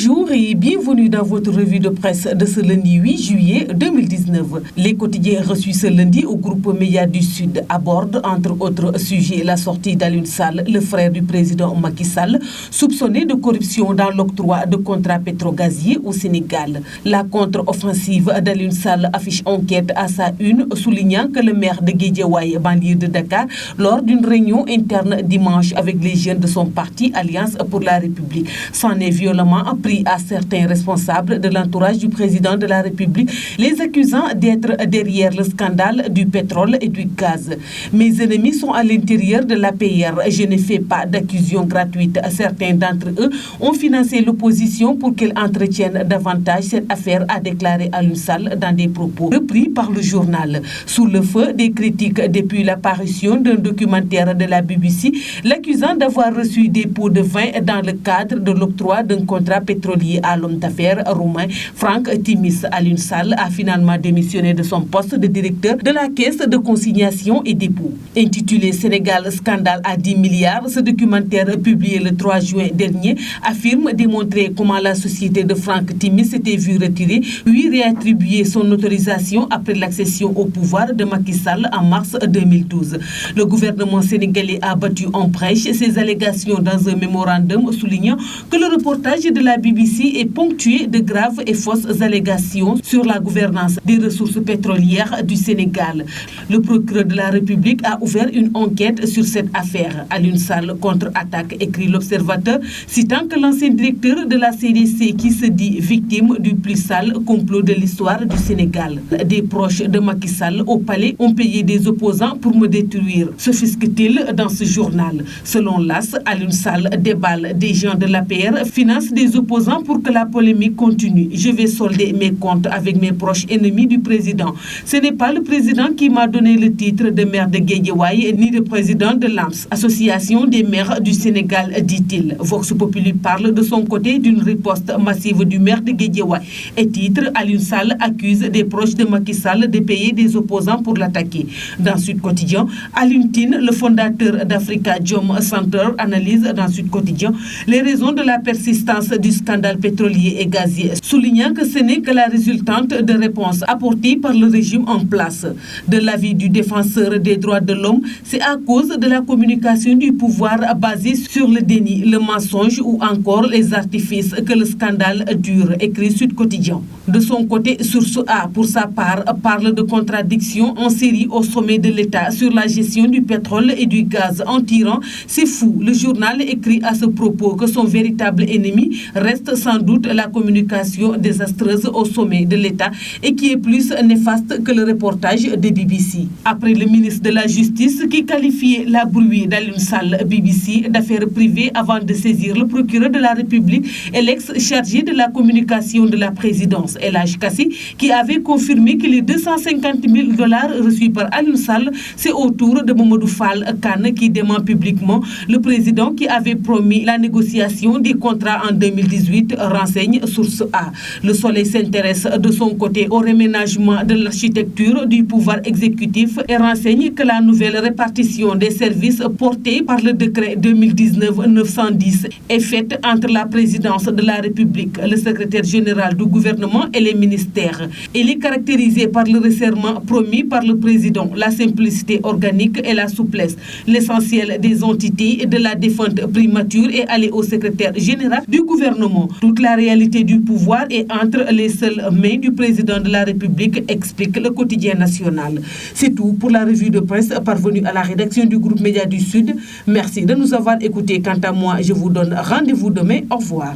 Bonjour et bienvenue dans votre revue de presse de ce lundi 8 juillet 2019. Les quotidiens reçus ce lundi au groupe Média du Sud abordent entre autres sujets la sortie d'Alioune Sall, le frère du président Macky Sall, soupçonné de corruption dans l'octroi de contrats pétrogaziers au Sénégal. La contre-offensive d'Alioune Sall affiche enquête à sa une, soulignant que le maire de Guédiawaye, banlieue de Dakar, lors d'une réunion interne dimanche avec les jeunes de son parti Alliance pour la République, s'en est violemment pris à certains responsables de l'entourage du président de la République, les accusant d'être derrière le scandale du pétrole et du gaz. Mes ennemis sont à l'intérieur de l'APR. Je ne fais pas d'accusations gratuites. Certains d'entre eux ont financé l'opposition pour qu'elle entretienne davantage cette affaire, a déclaré Alioune Sall dans des propos repris par le journal. Sous le feu des critiques depuis l'apparition d'un documentaire de la BBC, l'accusant d'avoir reçu des pots de vin dans le cadre de l'octroi d'un contrat pétrolier à l'homme d'affaires roumain Franck Timis. Alioune Sall a finalement démissionné de son poste de directeur de la caisse de consignation et dépôt. Intitulé Sénégal scandale à 10 milliards, ce documentaire publié le 3 juin dernier affirme démontrer comment la société de Franck Timis s'était vue retirer puis réattribuer son autorisation après l'accession au pouvoir de Macky Sall en mars 2012. Le gouvernement sénégalais a battu en brèche ces allégations dans un mémorandum soulignant que le reportage de la BBC est ponctué de graves et fausses allégations sur la gouvernance des ressources pétrolières du Sénégal. Le procureur de la République a ouvert une enquête sur cette affaire. Alioune Sall contre-attaque, écrit l'Observateur, citant que l'ancien directeur de la CDC qui se dit victime du plus sale complot de l'histoire du Sénégal. Des proches de Macky Sall au palais ont payé des opposants pour me détruire, s'offusque-t-il dans ce journal. Selon l'AS, Alioune Sall déballe des gens de l'APR, finance des opposants pour que la polémique continue. Je vais solder mes comptes avec mes proches ennemis du président. Ce n'est pas le président qui m'a donné le titre de maire de Guédiawaye ni le président de l'AMS, Association des maires du Sénégal, dit-il. Vox Populi parle de son côté d'une riposte massive du maire de Guédiawaye et titre Alioune Sall accuse des proches de Macky Sall de payer des opposants pour l'attaquer. Dans Sud Quotidien, Alioune Tine, le fondateur d'Africa Jom Center, analyse dans Sud Quotidien les raisons de la persistance du scandale pétrolier et gazier, soulignant que ce n'est que la résultante de réponses apportées par le régime en place. De l'avis du défenseur des droits de l'homme, c'est à cause de la communication du pouvoir basée sur le déni, le mensonge ou encore les artifices que le scandale dure, écrit Sud Quotidien. De son côté, Source A, pour sa part, parle de contradictions en série au sommet de l'État sur la gestion du pétrole et du gaz en tirant « C'est fou ». Le journal écrit à ce propos que son véritable ennemi reste sans doute la communication désastreuse au sommet de l'État et qui est plus néfaste que le reportage de BBC. Après le ministre de la Justice qui qualifiait la brouille d'Alioune Sall BBC d'affaires privées avant de saisir le procureur de la République et l'ex-chargé de la communication de la présidence, El Hadj Kassi, qui avait confirmé que les 250 000 $ reçus par Alioune Sall, c'est au tour de Mamadou Fall Kane qui dément publiquement le président qui avait promis la négociation des contrats en 2018, renseigne Source A. Le Soleil s'intéresse de son côté au réménagement de l'architecture du pouvoir exécutif et renseigne que la nouvelle répartition des services portée par le décret 2019-910 est faite entre la présidence de la République, le secrétaire général du gouvernement et les ministères. Elle est caractérisée par le resserrement promis par le président, la simplicité organique et la souplesse. L'essentiel des entités de la défunte primature est allé au secrétaire général du gouvernement. Toute la réalité du pouvoir est entre les seules mains du président de la République, explique le quotidien national. C'est tout pour la revue de presse parvenue à la rédaction du groupe Média du Sud. Merci de nous avoir écoutés. Quant à moi, je vous donne rendez-vous demain. Au revoir.